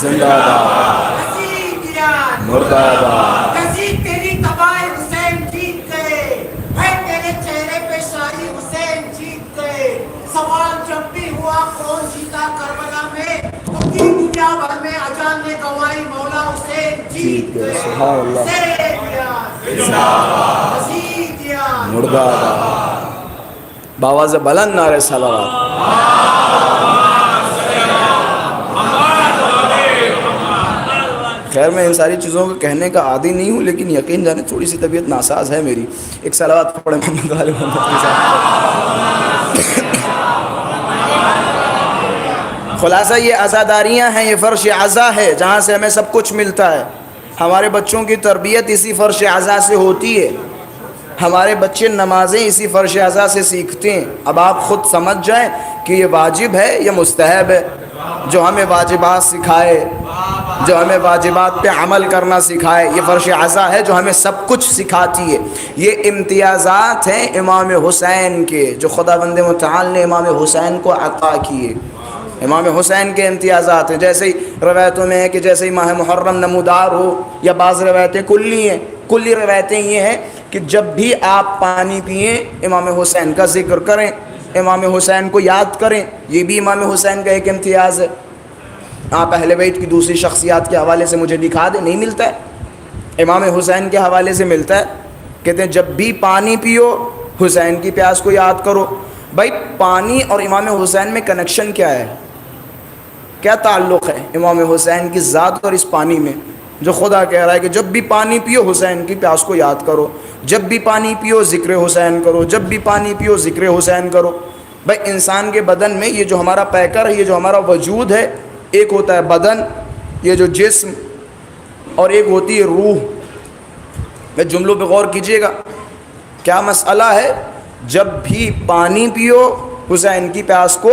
A: زندہ باد، مردہ باد.
B: تیری تباہی حسین جیت گئے، ہے تیرے چہرے پہ شاہی حسین جیت گئے. سوال جب بھی ہوا کون جیتا کربلا میں، تو دنیا بھر میں اجان نے گواہی مولا حسین جیت گئے.
A: سبحان اللہ، مردہ باد. باواز بلند نعرے صلوات. خیر میں ان ساری چیزوں کو کہنے کا عادی نہیں ہوں، لیکن یقین جانے تھوڑی سی طبیعت ناساز ہے میری. ایک صلوات پڑھیں محمد وآل محمد کے ساتھ. خلاصہ یہ عزاداریاں ہیں، یہ فرش عزا ہے جہاں سے ہمیں سب کچھ ملتا ہے. ہمارے بچوں کی تربیت اسی فرش عزا سے ہوتی ہے. ہمارے بچے نمازیں اسی فرش عزا سے سیکھتے ہیں. اب آپ خود سمجھ جائیں کہ یہ واجب ہے یا مستحب ہے. جو ہمیں واجبات سکھائے، جو ہمیں واجبات پہ عمل کرنا سکھائے، یہ فرش عزا ہے جو ہمیں سب کچھ سکھاتی ہے. یہ امتیازات ہیں امام حسین کے، جو خداوند متعال نے امام حسین کو عطا کیے. امام حسین کے امتیازات ہیں. جیسے ہی روایتوں میں ہے کہ جیسے ہی ماہ محرم نمودار ہو، یا بعض روایتیں کلی ہیں. کلی روایتیں یہ ہیں کہ جب بھی آپ پانی پئیں امام حسین کا ذکر کریں، امام حسین کو یاد کریں. یہ بھی امام حسین کا ایک امتیاز ہے. آپ اہل بیت کی دوسری شخصیات کے حوالے سے مجھے دکھا دیں، نہیں ملتا ہے. امام حسین کے حوالے سے ملتا ہے. کہتے ہیں جب بھی پانی پیو حسین کی پیاس کو یاد کرو. بھائی پانی اور امام حسین میں کنیکشن کیا ہے؟ کیا تعلق ہے امام حسین کی ذات اور اس پانی میں، جو خدا کہہ رہا ہے کہ جب بھی پانی پیو حسین کی پیاس کو یاد کرو، جب بھی پانی پیو ذکر حسین کرو، جب بھی پانی پیو ذکر حسین کرو. بھائی انسان کے بدن میں یہ جو ہمارا پیکر ہے، یہ جو ہمارا وجود ہے، ایک ہوتا ہے بدن، یہ جو جسم، اور ایک ہوتی ہے روح. میں جملوں پہ غور کیجئے گا. کیا مسئلہ ہے؟ جب بھی پانی پیو حسین کی پیاس کو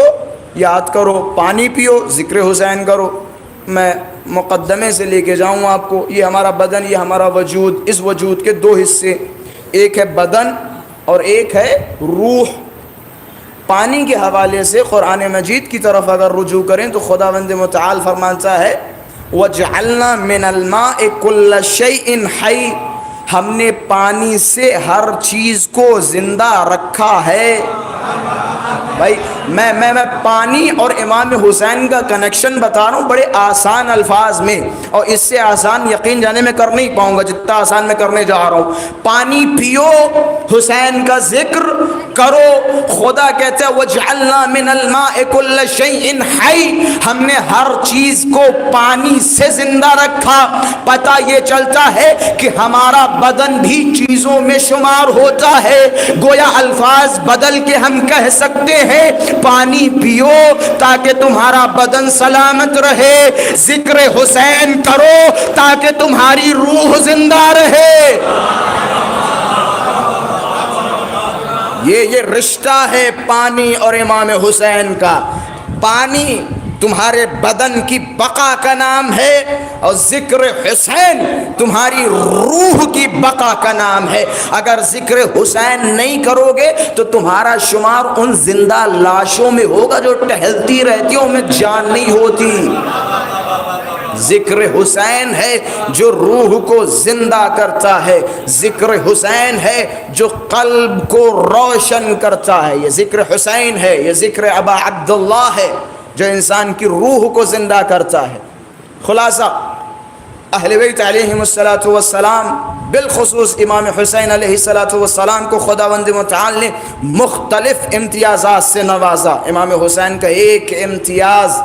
A: یاد کرو، پانی پیو ذکر حسین کرو. میں مقدمے سے لے کے جاؤں آپ کو. یہ ہمارا بدن، یہ ہمارا وجود. اس وجود کے دو حصے، ایک ہے بدن اور ایک ہے روح. پانی کے حوالے سے قرآن مجید کی طرف اگر رجوع کریں تو خداوند متعال فرماتا ہے وَجْعَلْنَا مِنَ الْمَاءِ كُلَّ شَيْءٍ حَيٍّ، ہم نے پانی سے ہر چیز کو زندہ رکھا ہے. بھائی میں پانی اور امام حسین کا کنیکشن بتا رہا ہوں بڑے آسان الفاظ میں، اور اس سے آسان یقین جانے میں کر نہیں پاؤں گا جتنا آسان میں کرنے جا رہا ہوں. پانی پیو حسین کا ذکر کرو. خدا کہتا ہے وَجْعَلْنَا مِنَ الْمَاءِ كُلَّ شَيْءٍ حَيٍّ، ہم نے ہر چیز کو پانی سے زندہ رکھا. پتہ یہ چلتا ہے کہ ہمارا بدن بھی چیزوں میں شمار ہوتا ہے. گویا الفاظ بدل کے ہم کہہ سکتے ہیں پانی پیو تاکہ تمہارا بدن سلامت رہے، ذکر حسین کرو تاکہ تمہاری روح زندہ رہے. یہ رشتہ ہے پانی اور امام حسین کا. پانی تمہارے بدن کی بقا کا نام ہے، اور ذکر حسین تمہاری روح کی بقا کا نام ہے. اگر ذکر حسین نہیں کرو گے تو تمہارا شمار ان زندہ لاشوں میں ہوگا جو ٹہلتی رہتی ہیں، ان میں جان نہیں ہوتی. ذکر حسین ہے جو روح کو زندہ کرتا ہے. ذکر حسین ہے جو قلب کو روشن کرتا ہے. یہ ذکر حسین ہے، یہ ذکر ابا عبداللہ ہے جو انسان کی روح کو زندہ کرتا ہے. خلاصہ اہل بیت علیہم السلام، بالخصوص امام حسین علیہ السلام کو خداوند متعال نے مختلف امتیازات سے نوازا. امام حسین کا ایک امتیاز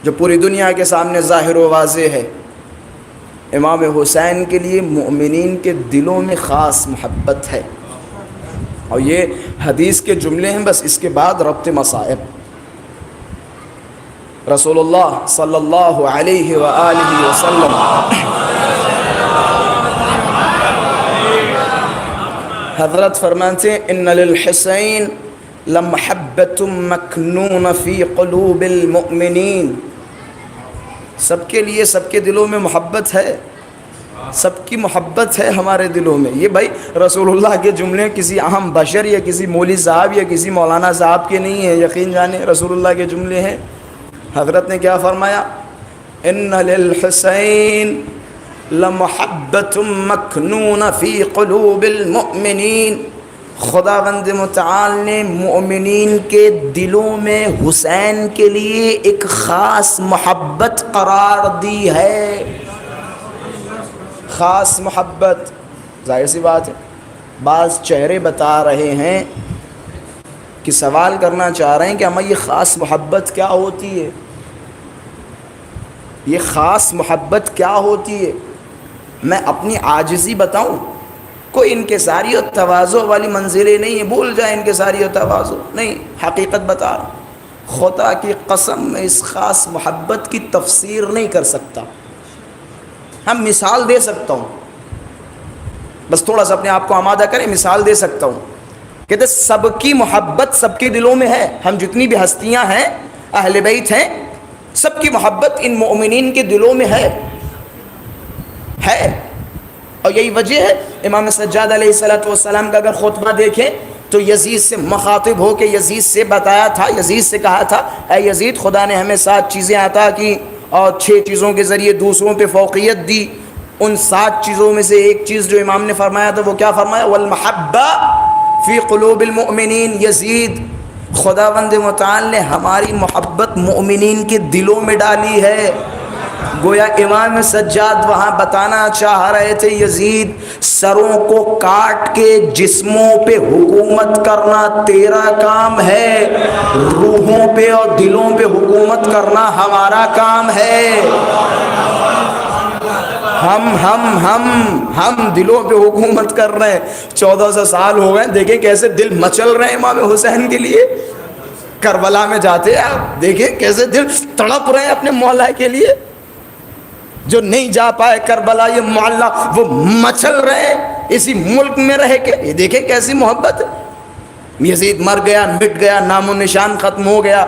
A: جو پوری دنیا کے سامنے ظاہر و واضح ہے، امام حسین کے لیے مؤمنین کے دلوں میں خاص محبت ہے. اور یہ حدیث کے جملے ہیں، بس اس کے بعد ربط مصائب. رسول اللہ صلی اللہ علیہ وآلہ وسلم حضرت فرماتے ہیں ان للحسین لمحبۃ مکنون فی قلوب المؤمنین. سب کے لیے سب کے دلوں میں محبت ہے، سب کی محبت ہے ہمارے دلوں میں. یہ بھائی رسول اللہ کے جملے کسی عام بشر یا کسی مولوی صاحب یا کسی مولانا صاحب کے نہیں ہیں. یقین جانے رسول اللہ کے جملے ہیں. حضرت نے کیا فرمایا؟ ان للحسین لمحبۃ مکنون فی قلوب المؤمنین. خداوند متعال نے مومنین کے دلوں میں حسین کے لیے ایک خاص محبت قرار دی ہے. خاص محبت. ظاہر سی بات ہے بعض چہرے بتا رہے ہیں کہ سوال کرنا چاہ رہے ہیں کہ ہمیں یہ خاص محبت کیا ہوتی ہے. یہ خاص محبت کیا ہوتی ہے؟ میں اپنی عاجزی بتاؤں؟ کوئی انکساری اور تواضع والی منزلیں نہیں ہیں، بھول جائیں انکساری اور تواضع نہیں، حقیقت بتا رہا ہوں۔ خدا کی قسم میں اس خاص محبت کی تفسیر نہیں کر سکتا، ہم مثال دے سکتا ہوں، بس تھوڑا سا اپنے آپ کو آمادہ کریں، مثال دے سکتا ہوں۔ کہتے سب کی محبت سب کے دلوں میں ہے، ہم جتنی بھی ہستیاں ہیں، اہل بیت ہیں، سب کی محبت ان مومنین کے دلوں میں ہے۔ اور یہی وجہ ہے امام سجاد علیہ السلام کا اگر خطبہ دیکھیں تو یزید سے مخاطب ہو کے یزید سے بتایا تھا، یزید سے کہا تھا اے یزید، خدا نے ہمیں 7 چیزیں عطا کی اور 6 چیزوں کے ذریعے دوسروں پہ فوقیت دی۔ ان 7 چیزوں میں سے ایک چیز جو امام نے فرمایا تھا وہ کیا فرمایا؟ والمحبہ فی قلوب المؤمنین۔ یزید، خداوند متعال نے ہماری محبت مؤمنین کے دلوں میں ڈالی ہے۔ گویا امام سجاد وہاں بتانا چاہ رہے تھے یزید، سروں کو کاٹ کے جسموں پہ حکومت کرنا تیرا کام ہے، روحوں پہ اور دلوں پہ حکومت کرنا ہمارا کام ہے۔ ہم دلوں پہ حکومت کر رہے ہیں۔ 1400 سال ہو گئے، دیکھیں کیسے دل مچل رہے ہیں امام حسین کے لیے۔ کربلا میں جاتے ہیں آپ دیکھیں کیسے دل تڑپ رہے ہیں اپنے مولا کے لیے۔ جو نہیں جا پائے کربلا، یہ معلّہ، وہ مچل رہے ہیں اسی ملک میں رہ کے۔ یہ دیکھیں کیسی محبت ہے۔ یزید مر گیا، مٹ گیا، نام و نشان ختم ہو گیا۔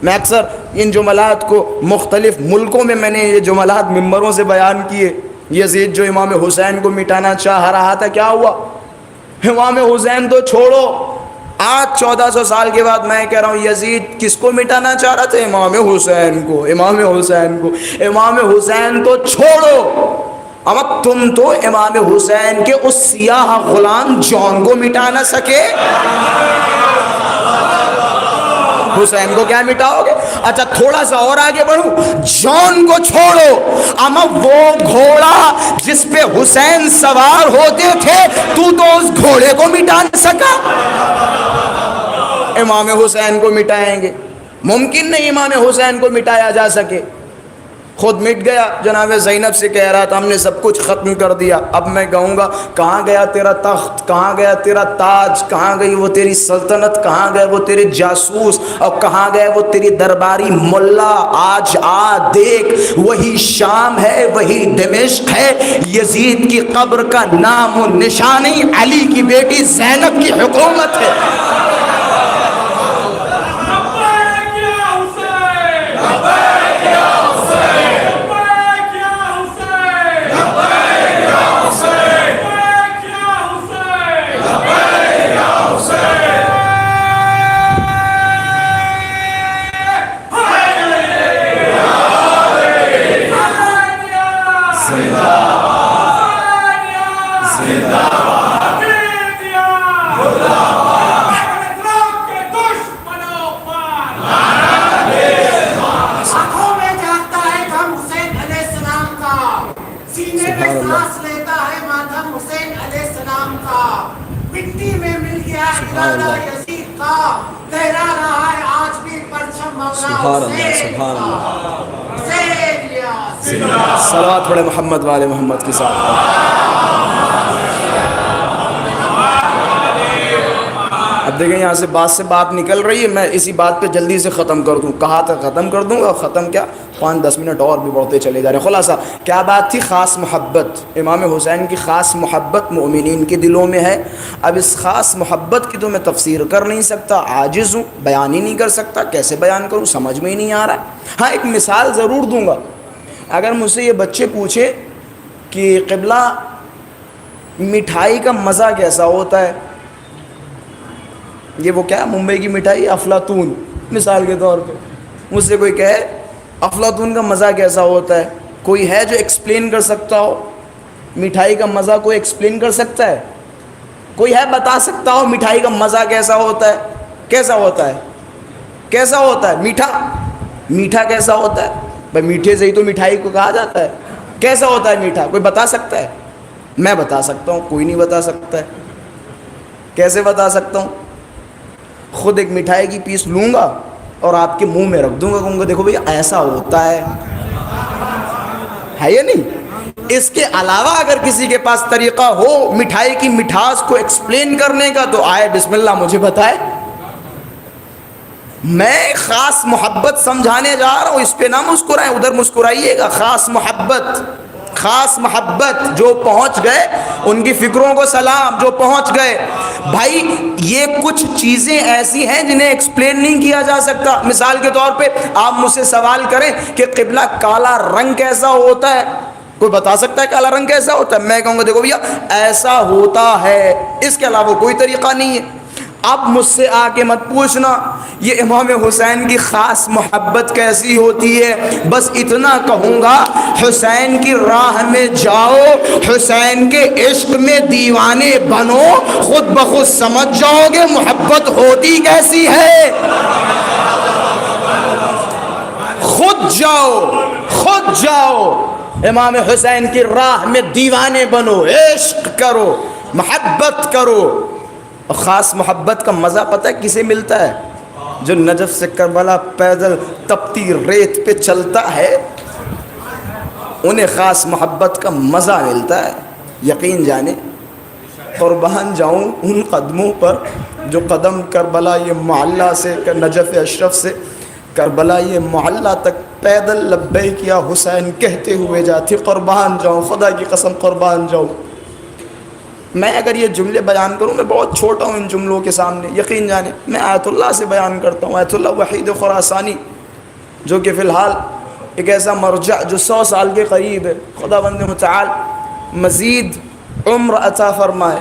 A: میں اکثر ان جملات کو مختلف ملکوں میں نے یہ جملات ممبروں سے بیان کیے۔ یزید جو امام حسین کو مٹانا چاہ رہا تھا، کیا ہوا؟ امام حسین تو چھوڑو، آج 1400 سال کے بعد میں کہہ رہا ہوں یزید کس کو مٹانا چاہ رہا تھا؟ امام حسین کو۔ امام حسین کو، امام حسین تو چھوڑو، اب تم تو امام حسین کے اس سیاہ غلام جون کو مٹا نہ سکے، حسین کو کیا مٹاؤ گے؟ اچھا تھوڑا سا اور آگے بڑھوں، جون کو چھوڑو، اما وہ گھوڑا جس پہ حسین سوار ہوتے تھے تو اس گھوڑے کو مٹا نہ سکا، امام حسین کو مٹائیں گے؟ ممکن نہیں امام حسین کو مٹایا جا سکے۔ خود مٹ گیا، جناب زینب سے کہہ رہا تھا ہم نے سب کچھ ختم کر دیا، اب میں کہوں گا کہاں گیا تیرا تخت، کہاں گیا تیرا تاج، کہاں گئی وہ تیری سلطنت، کہاں گئے وہ تیرے جاسوس، اور کہاں گئے وہ تیری درباری ملا؟ آج آ دیکھ، وہی شام ہے، وہی دمشق ہے، یزید کی قبر کا نام و نشانی علی کی بیٹی زینب کی حکومت ہے۔ صلوات پڑھے محمد والے محمد کے ساتھ۔ اب دیکھیں یہاں سے بات نکل رہی ہے، میں اسی بات پہ جلدی سے ختم کر دوں، کہا تھا ختم کر دوں گا، ختم کیا 5-10 منٹ اور بھی بڑھتے چلے جا رہے ہیں۔ خلاصہ کیا بات تھی؟ خاص محبت، امام حسین کی خاص محبت مومنین کے دلوں میں ہے۔ اب اس خاص محبت کی تو میں تفسیر کر نہیں سکتا، عاجز ہوں، بیان ہی نہیں کر سکتا، کیسے بیان کروں سمجھ میں ہی نہیں آ رہا۔ ہاں ایک مثال ضرور دوں گا، اگر مجھ سے یہ بچے پوچھے کہ قبلہ مٹھائی کا مزہ کیسا ہوتا ہے، یہ وہ کیا ممبئی کی مٹھائی افلاطون مثال کے طور پہ، مجھ سے کوئی کہے افلاطون کا مزہ کیسا ہوتا ہے، کوئی ہے جو ایکسپلین کر سکتا ہو مٹھائی کا مزہ؟ کوئی ایکسپلین کر سکتا ہے؟ کوئی ہے بتا سکتا ہو مٹھائی کا مزہ کیسا ہوتا ہے؟ کیسا ہوتا ہے؟ کیسا ہوتا ہے؟ میٹھا کیسا ہوتا ہے؟ بھائی میٹھے سے ہی تو مٹھائی کو کہا جاتا ہے۔ کیسا ہوتا ہے میٹھا؟ کوئی بتا سکتا ہے؟ میں بتا سکتا ہوں، کوئی نہیں بتا سکتا ہے۔ کیسے بتا سکتا ہوں؟ خود ایک مٹھائی کی پیس لوں گا اور آپ کے منہ میں رکھ دوں گا، کہوں گا دیکھو بھئی ایسا ہوتا ہے۔ ہے یا نہیں؟ اس کے علاوہ اگر کسی کے پاس طریقہ ہو مٹھائی کی مٹھاس کو ایکسپلین کرنے کا تو آئے بسم اللہ مجھے بتائے. میں خاص محبت سمجھانے جا رہا ہوں، اس پہ نہ مسکرائیں، ادھر مسکرائیے گا. خاص محبت، خاص محبت. جو پہنچ گئے ان کی فکروں کو سلام، جو پہنچ گئے. بھائی یہ کچھ چیزیں ایسی ہیں جنہیں ایکسپلین نہیں کیا جا سکتا. مثال کے طور پہ آپ مجھ سے سوال کریں کہ قبلہ کالا رنگ کیسا ہوتا ہے، کوئی بتا سکتا ہے کالا رنگ کیسا ہوتا ہے؟ میں کہوں گا دیکھو بھیا ایسا ہوتا ہے، اس کے علاوہ کوئی طریقہ نہیں ہے. اب مجھ سے آ کے مت پوچھنا یہ امام حسین کی خاص محبت کیسی ہوتی ہے. بس اتنا کہوں گا حسین کی راہ میں جاؤ، حسین کے عشق میں دیوانے بنو، خود بخود سمجھ جاؤ گے محبت ہوتی کیسی ہے. خود جاؤ، خود جاؤ، امام حسین کی راہ میں دیوانے بنو، عشق کرو، محبت کرو. اور خاص محبت کا مزہ پتہ ہے کسے ملتا ہے؟ جو نجف سے کربلا پیدل تپتی ریت پہ چلتا ہے انہیں خاص محبت کا مزہ ملتا ہے. یقین جانے قربان جاؤں ان قدموں پر جو قدم کربلا یہ معلیٰ سے نجف اشرف سے کربلا یہ معلیٰ تک پیدل لبیک یا حسین کہتے ہوئے جاتی. قربان جاؤں، خدا کی قسم قربان جاؤں. میں اگر یہ جملے بیان کروں میں بہت چھوٹا ہوں ان جملوں کے سامنے. یقین جانے میں آیت اللہ سے بیان کرتا ہوں، آیت اللہ وحید خراسانی جو کہ فی الحال ایک ایسا مرجع جو 100 سال کے قریب ہے. خدا بند متعال مزید عمر عطا فرمائے،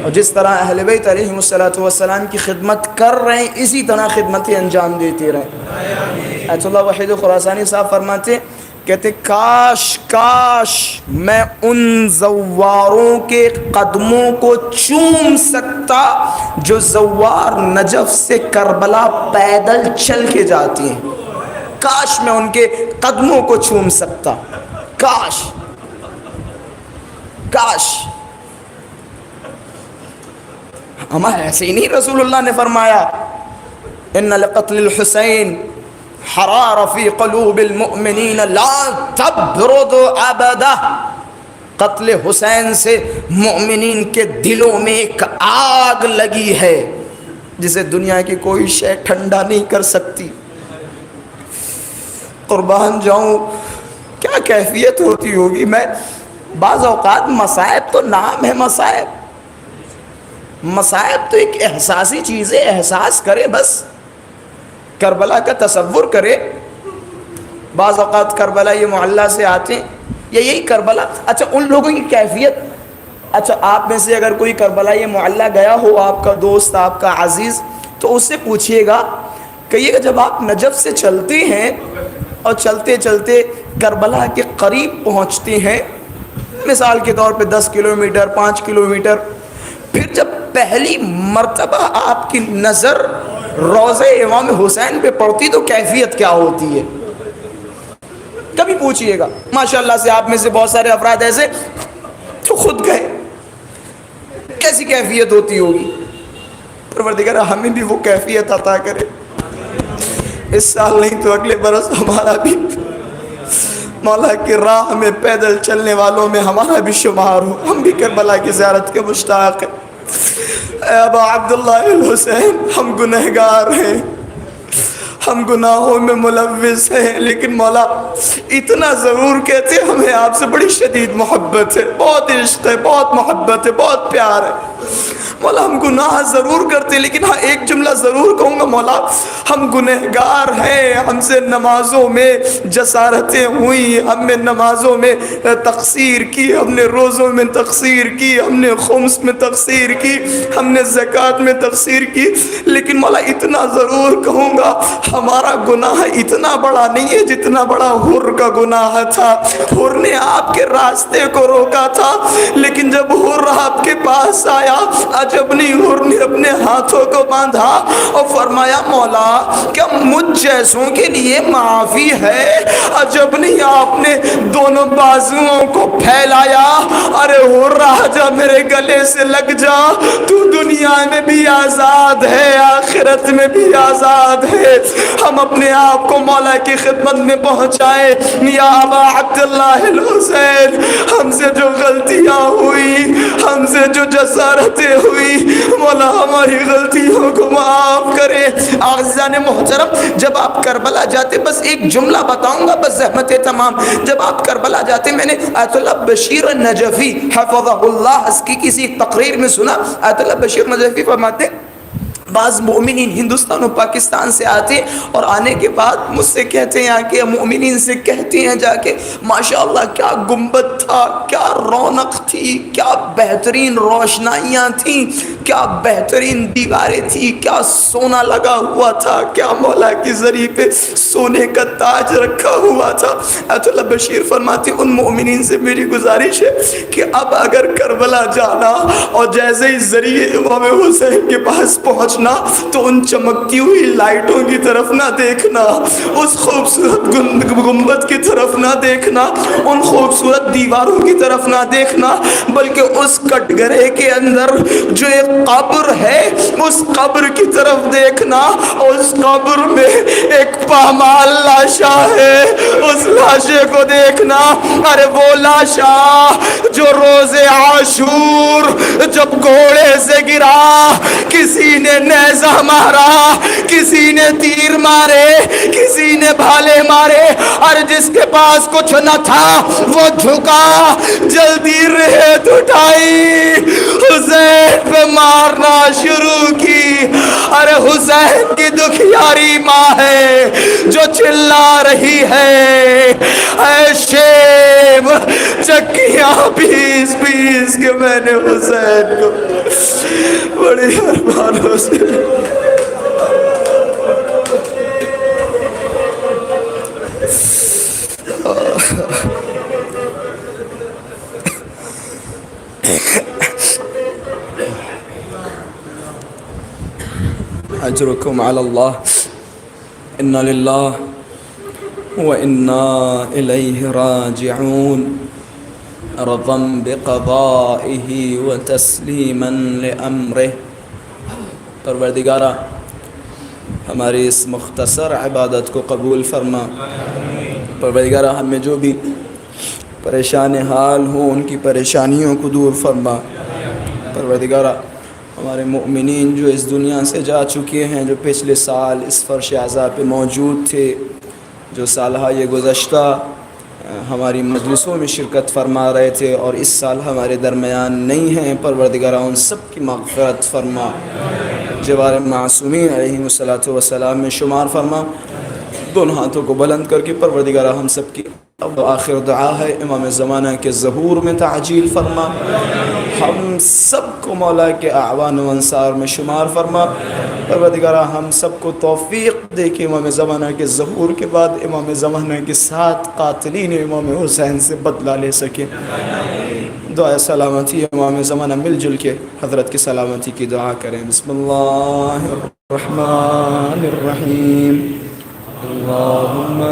A: اور جس طرح اہل بیت علیہم السلام کی خدمت کر رہے ہیں اسی طرح خدمتیں انجام دیتے رہیں. آیت اللہ وحید خراسانی صاحب فرماتے کہتے کاش کاش میں ان زواروں کے قدموں کو چوم سکتا جو زوار نجف سے کربلا پیدل چل کے جاتی ہیں. کاش میں ان کے قدموں کو چوم سکتا. کاش کاش. ہمارا ایسے ہی نہیں رسول اللہ نے فرمایا ان لقتل الحسین حرار فی قلوب المؤمنین لا تبرد ابدا. قتل حسین سے مومنین کے دلوں میں ایک آگ لگی ہے جسے دنیا کی کوئی شے ٹھنڈا نہیں کر سکتی. قربان جاؤں کیا کیفیت ہوتی ہوگی. میں بعض اوقات مصائب تو نام ہے مصائب، مصائب تو ایک احساسی چیز ہے، احساس کرے بس. کربلا کا تصور کرے. بعض اوقات کربلا یہ معلیٰ سے آتے ہیں یا یہی کربلا. اچھا ان لوگوں کی کیفیت، اچھا آپ میں سے اگر کوئی کربلا یہ معلیٰ گیا ہو، آپ کا دوست آپ کا عزیز، تو اس سے پوچھئے گا، کہیے گا جب آپ نجف سے چلتے ہیں اور چلتے چلتے کربلا کے قریب پہنچتے ہیں، مثال کے طور پہ 10 کلومیٹر 5 کلومیٹر، پھر جب پہلی مرتبہ آپ کی نظر روضہ امام حسین پہ پڑتی تو کیفیت کیا ہوتی ہے؟ کبھی پوچھئے گا. ماشاءاللہ سے آپ میں سے بہت سارے افراد ایسے تو خود گئے، کیسی کیفیت ہوتی ہوگی. پروردگار ہمیں بھی وہ کیفیت عطا کرے. اس سال نہیں تو اگلے برس ہمارا بھی مولا کی راہ میں پیدل چلنے والوں میں ہمارا بھی شمار ہو. ہم بھی کربلا کی زیارت کے مشتاق ہیں. اے ابا عبداللہ الحسین، ہم گنہگار ہیں، ہم گناہوں میں ملوث ہیں، لیکن مولا اتنا ضرور کہتے ہمیں آپ سے بڑی شدید محبت ہے، بہت عشق ہے، بہت محبت ہے، بہت پیار ہے. مولا ہم گناہ ضرور کرتے لیکن ہاں ایک جملہ ضرور کہوں گا، مولا ہم گنہگار ہیں، ہم سے نمازوں میں جسارتیں ہوئی، ہم نے نمازوں میں تقصیر کی، ہم نے روزوں میں تقصیر کی، ہم نے خمس میں تقصیر کی، ہم نے زکوٰۃ میں تقصیر کی، لیکن مولا اتنا ضرور کہوں گا ہمارا گناہ اتنا بڑا نہیں ہے جتنا بڑا حر کا گناہ تھا. حر نے آپ کے راستے کو روکا تھا، لیکن جب حر آپ کے پاس آیا فرمایا عجب نہیں، حور نے اپنے ہاتھوں کو باندھا اور فرمایا مولا کیا مجھ جیسوں کے لیے معافی ہے؟ عجب نہیں، آپ نے دونوں بازوؤں کو پھیلایا، ارے حور راجا میرے گلے سے لگ جا، تو دنیا میں بھی آزاد ہے، آخرت میں بھی آزاد ہے۔ ہم اپنے آپ کو مولا کی خدمت میں پہنچائے۔ یا ابا عبداللہ الحسین، ہم سے جو غلطیاں ہوئی، ہم سے جو جسارتیں ہوئی، مولا ہماری غلطیوں کو معاف کرے۔ اعزائے محترم، جب آپ کربلا جاتے، بس ایک جملہ بتاؤں گا بس زحمت تمام، جب آپ کربلا جاتے میں نے آیت اللہ بشیر نجفی حفظہ اللہ اس کی کسی تقریر میں سنا، آیت اللہ بشیر نجفی فرماتے بعض مومنین ہندوستان و پاکستان سے آتے اور آنے کے بعد مجھ سے کہتے ہیں، آ کے مومنین سے کہتے ہیں جا کے ماشاءاللہ کیا گنبد تھا، کیا رونق تھی، کیا بہترین روشنائیاں تھیں، کیا بہترین دیواریں تھی، کیا سونا لگا ہوا تھا، کیا مولا کی زری پہ سونے کا تاج رکھا ہوا تھا۔ آیت اللہ بشیر فرماتے ان مومنین سے میری گزارش ہے کہ اب اگر کربلا جانا اور جیسے ہی ذریعے امام حسین کے پاس پہنچنا تو ان چمکتی ہوئی لائٹوں کی طرف نہ دیکھنا، اس خوبصورت گنبد کی طرف نہ دیکھنا، ان خوبصورت دیواروں کی طرف نہ دیکھنا، بلکہ اس کٹگرے کے اندر جو ایک قبر ہے اس قبر کی طرف دیکھنا، اور اس قبر میں ایک پامال لاشا ہے، اس لاشے کو دیکھنا۔ ارے وہ لاشا جو روز عاشور جب گھوڑے سے گرا، کسی نے نیزہ مارا، کسی نے تیر مارے، کسی نے بھالے مارے، اور جس کے پاس کچھ نہ تھا وہ جھکا، جلدی ریت اٹھائی، حسین پہ مارنا شروع کی۔ ارے حسین کی دکھیاری ماں ہے جو چلا رہی ہے، اے شیب چکیاں پیس پیس کے میں نے حسین کو بڑی ارمانوں سے اجرکم علی اللہ، انا للہ وانا الیہ راجعون، رضا بقضائہ وتسلیما لامرہ۔ پروردگارہ ہماری اس مختصر عبادت کو قبول فرما۔ پروردگارہ ہم میں جو بھی پریشان حال ہوں ان کی پریشانیوں کو دور فرما۔ پروردگارہ ہمارے مؤمنین جو اس دنیا سے جا چکے ہیں، جو پچھلے سال اس فرش عزا پہ موجود تھے، جو سالہ یہ گزشتہ ہماری مجلسوں میں شرکت فرما رہے تھے اور اس سال ہمارے درمیان نہیں ہیں، پروردگارہ ان سب کی مغفرت فرما، جوار معصومین علیہم الصلوۃ والسلام میں شمار فرما۔ دونوں ہاتھوں کو بلند کر کے پروردگارہ ہم سب کی آخر دعا ہے امام زمانہ کے ظہور میں تعجیل فرما، ہم سب کو مولا کے اعوان و انصار میں شمار فرما۔ پروردگارہ ہم سب کو توفیق دے کہ امام زمانہ کے ظہور کے بعد امام زمانہ کے 7 قاتلین امام حسین سے بدلہ لے سکیں۔ دعا سلامتی امام زمانہ مل جل کے حضرت کی سلامتی کی دعا کریں۔ بسم اللہ الرحمن الرحیم، اللہم